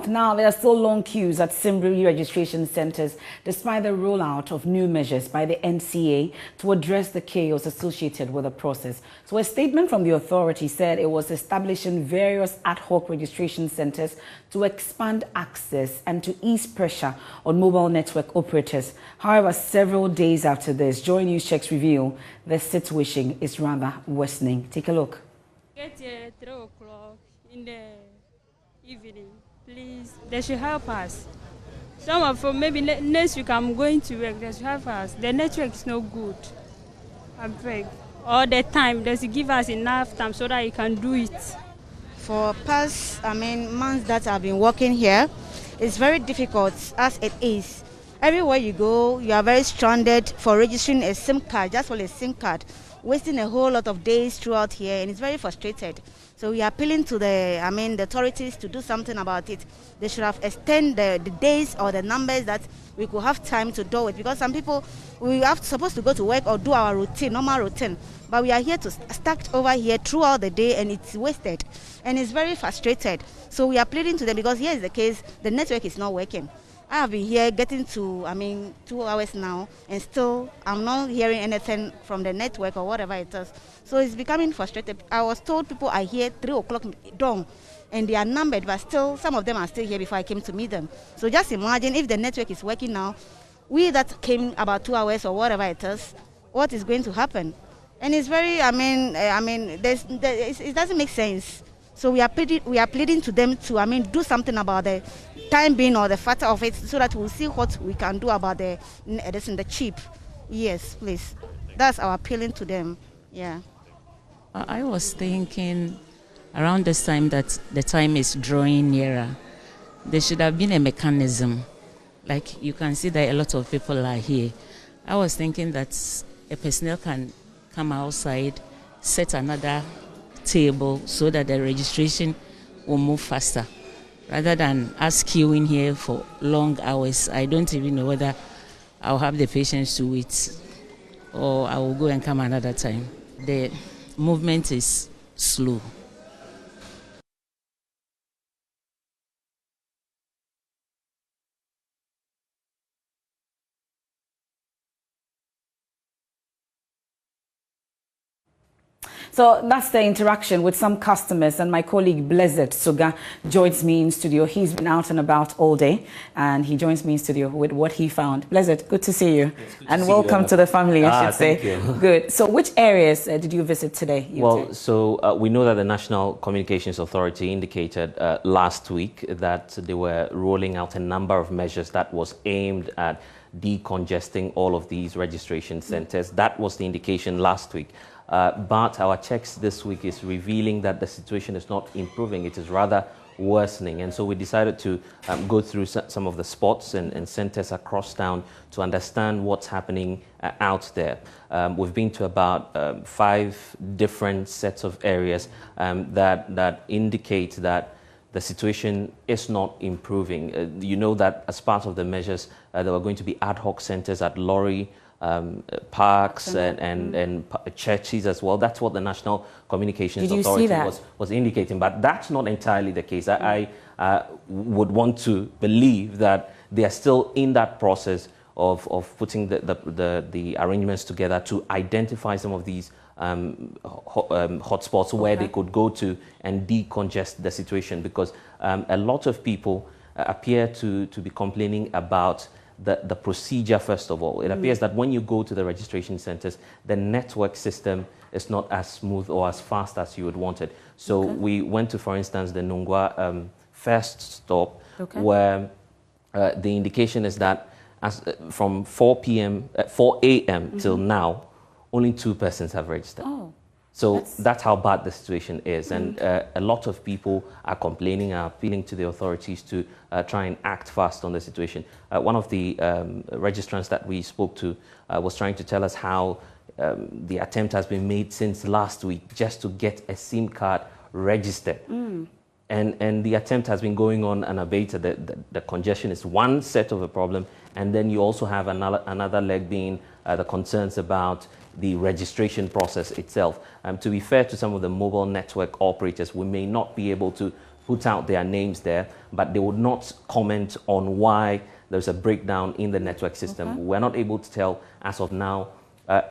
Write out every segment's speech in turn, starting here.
Now, there are still long queues at SIM registration centers despite the rollout of new measures by the NCA to address the chaos associated with the process. So a statement from the authority said it was establishing various ad hoc registration centers to expand access and to ease pressure on mobile network operators. However, several days after this, JoyNews checks reveal the situation is rather worsening. Take a look. Get here 3 o'clock in the evening, please. They should help us. Some of maybe next week I'm going to work. They should help us. The network is no good. I beg. All the time, they should give us enough time so that you can do it. For past, months that I've been working here, it's very difficult as it is. Everywhere you go, you are very stranded for registering a SIM card, just for a SIM card, wasting a whole lot of days throughout here, and it's very frustrated. So we are appealing to the authorities to do something about it. They should have extended the days or the numbers that we could have time to do it, because some people, we are supposed to go to work or do our routine, normal routine, but we are here to stuck over here throughout the day, and it's wasted, and it's very frustrated. So we are pleading to them, because here is the case, the network is not working. I have been here getting to, 2 hours now, and still I'm not hearing anything from the network or whatever it is. So it's becoming frustrated. I was told people are here 3 o'clock dawn, and they are numbered, but still, some of them are still here before I came to meet them. So just imagine if the network is working now, we that came about 2 hours or whatever it is, what is going to happen? And it's very, it doesn't make sense. So we are pleading to them to, do something about the time being or the factor of it, so that we'll see what we can do about the chip. Yes, please. That's our appealing to them. Yeah. I was thinking around this time that the time is drawing nearer. There should have been a mechanism. Like you can see that a lot of people are here. I was thinking that a personnel can come outside, set another table so that the registration will move faster, rather than us queuing here for long hours. I don't even know whether I'll have the patience to wait or I will go and come another time. The movement is slow. So that's the interaction with some customers, and my colleague Blessed Suga joins me in studio. He's been out and about all day, and he joins me in studio with what he found. Blessed, good to see you, and welcome to the family, I should say. Thank you. Good. So which areas did you visit today? We know that the National Communications Authority indicated last week that they were rolling out a number of measures that was aimed at decongesting all of these registration centers. That was the indication last week. But our checks this week is revealing that the situation is not improving. It is rather worsening. And so we decided to go through some of the spots and centers across town to understand what's happening out there. We've been to about 5 different sets of areas that indicate that the situation is not improving. You know that as part of the measures, there were going to be ad hoc centers at lorry, parks and churches as well. That's what the National Communications Authority was indicating, but that's not entirely the case. I would want to believe that they are still in that process of putting the arrangements together to identify some of these hotspots where they could go to and decongest the situation, because a lot of people appear to be complaining about the procedure. First of all, it appears that when you go to the registration centers, the network system is not as smooth or as fast as you would want it. So we went to, for instance, the Nungwa first stop, where the indication is that from 4 a.m. till now, only 2 persons have registered. So that's how bad the situation is. And a lot of people are complaining, are appealing to the authorities to try and act fast on the situation. One of the registrants that we spoke to was trying to tell us how the attempt has been made since last week just to get a SIM card registered. And the attempt has been going on unabated. The congestion is one set of a problem, and then you also have another leg being the concerns about the registration process itself. To be fair to some of the mobile network operators, we may not be able to put out their names there, but they would not comment on why there's a breakdown in the network system. We're not able to tell as of now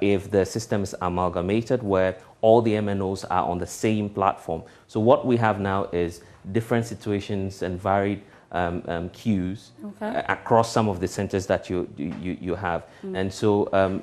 if the system is amalgamated where all the MNOs are on the same platform. So what we have now is different situations and varied queues across some of the centers that you have. And so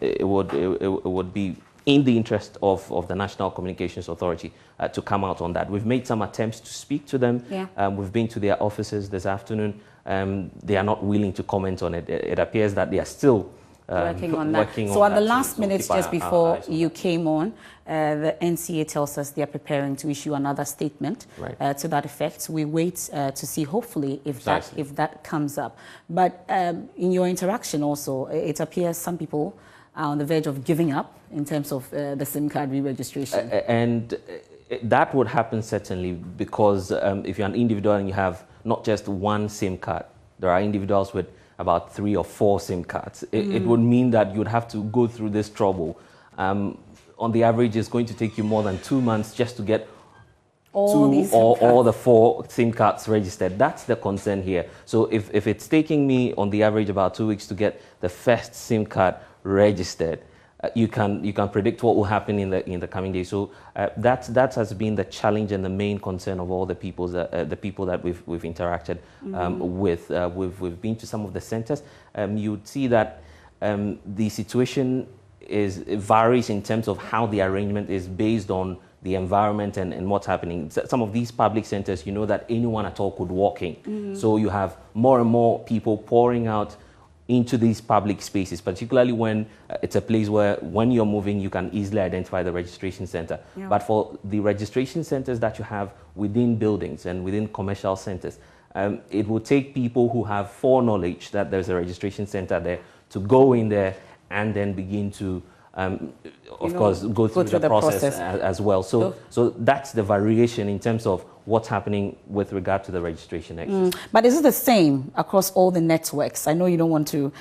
it would be in the interest of the National Communications Authority to come out on that. We've made some attempts to speak to them. We've been to their offices this afternoon. They are not willing to comment on it. It appears that they are still working on that. So at the last minute, just before you came on, the NCA tells us they are preparing to issue another statement to that effect. We wait to see, hopefully, if that comes up. But in your interaction also, it appears some people are on the verge of giving up in terms of the SIM card re-registration. And that would happen certainly because if you're an individual and you have not just one SIM card, there are individuals with about 3 or 4 SIM cards. It would mean that you'd have to go through this trouble. On the average, it's going to take you more than 2 months just to get all the 4 SIM cards registered. That's the concern here. So if it's taking me on the average about 2 weeks to get the first SIM card registered, you can predict what will happen in the coming days. So that has been the challenge and the main concern of all the people that we've interacted with. We've been to some of the centers. You'd see that the situation varies in terms of how the arrangement is based on the environment and what's happening. Some of these public centers, you know that anyone at all could walk in. So you have more and more people pouring out into these public spaces, particularly when it's a place where when you're moving, you can easily identify the registration center. But for the registration centers that you have within buildings and within commercial centers, it will take people who have foreknowledge that there's a registration center there to go in there and then begin to, of course, go through the process as well. So that's the variation in terms of what's happening with regard to the registration exercise. But is it the same across all the networks? I know you don't want to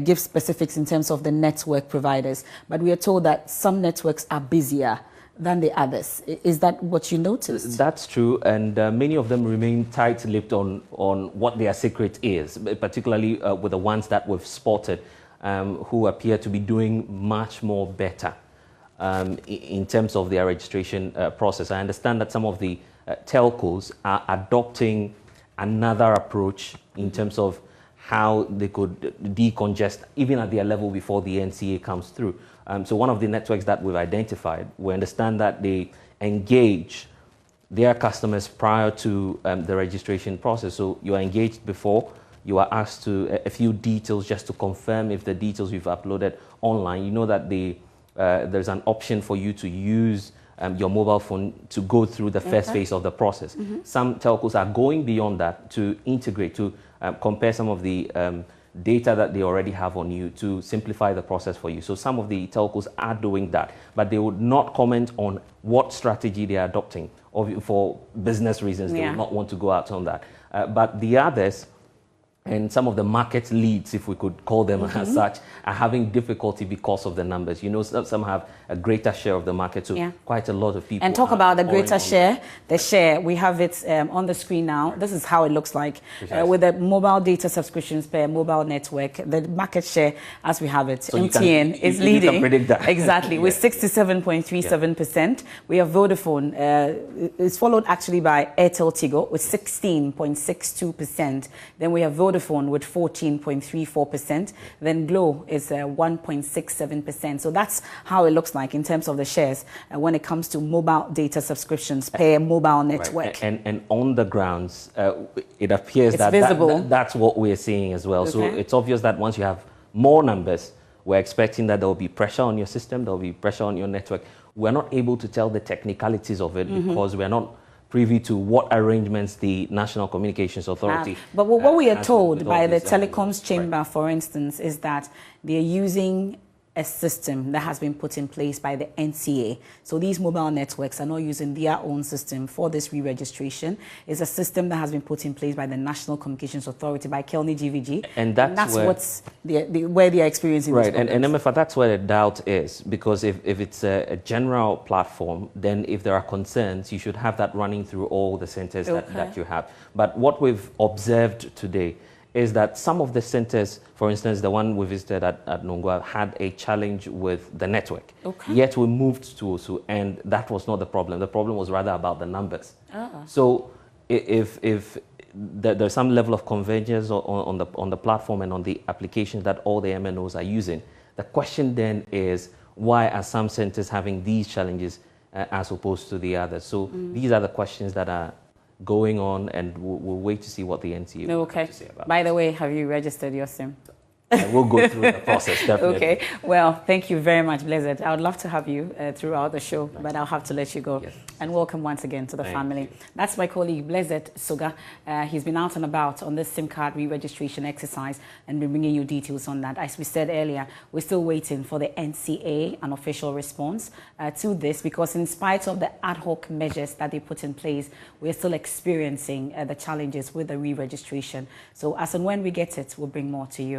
give specifics in terms of the network providers, but we are told that some networks are busier than the others. Is that what you noticed? That's true, and many of them remain tight-lipped on what their secret is, particularly with the ones that we've spotted who appear to be doing much more better in terms of their registration process. I understand that some of the telcos are adopting another approach in terms of how they could decongest even at their level before the NCA comes through. So one of the networks that we've identified, we understand that they engage their customers prior to the registration process. So you are engaged before, you are asked a few details just to confirm if the details you've uploaded online. You know that there's an option for you to use your mobile phone to go through the first phase of the process. Some telcos are going beyond that to integrate, to compare some of the data that they already have on you to simplify the process for you. So some of the telcos are doing that, but they would not comment on what strategy they are adopting. For business reasons, they would not want to go out on that. But the others, and some of the market leads, if we could call them as such, are having difficulty because of the numbers. You know, some have a greater share of the market, so quite a lot of people. And talk about the greater share. The share, we have it on the screen now. This is how it looks like with the mobile data subscriptions per mobile network. The market share, as we have it, so MTN is leading. You can predict that. Exactly, with 67.37%. We have Vodafone. It's followed actually by Airtel Tigo with 16.62%. Then we have Vodafone with 14.34%. Then Glow is 1.67%. So that's how it looks like in terms of the shares when it comes to mobile data subscriptions per mobile network. And on the grounds, it appears it's visible. That's what we're seeing as well. So it's obvious that once you have more numbers, we're expecting that there will be pressure on your system, there will be pressure on your network. We're not able to tell the technicalities of it because we're not privy to what arrangements the National Communications Authority. But what we are told by the telecoms chamber, for instance, is that they're using a system that has been put in place by the NCA. So these mobile networks are not using their own system for this re-registration. It's a system that has been put in place by the National Communications Authority, by Kelny GVG. And that's where, what's where they are experiencing right. these And MFA, that's where the doubt is, because if it's a general platform, then if there are concerns, you should have that running through all the centers that you have. But what we've observed today is that some of the centers, for instance, the one we visited at Nongwa, had a challenge with the network. Yet we moved to Osu, and that was not the problem. The problem was rather about the numbers. So if there's some level of convergence on the platform and on the applications that all the MNOs are using, the question then is, why are some centers having these challenges as opposed to the others? So these are the questions that are going on, and we'll wait to see what the NCA will have to say about it. By the way, have you registered your SIM? We'll go through the process, definitely. Okay. Well, thank you very much, Blessed. I would love to have you throughout the show, but I'll have to let you go. Yes. And welcome once again to the family. That's my colleague, Blessed Suga. He's been out and about on this SIM card re-registration exercise and been bringing you details on that. As we said earlier, we're still waiting for the NCA, an official response to this, because in spite of the ad hoc measures that they put in place, we're still experiencing the challenges with the re-registration. So as and when we get it, we'll bring more to you.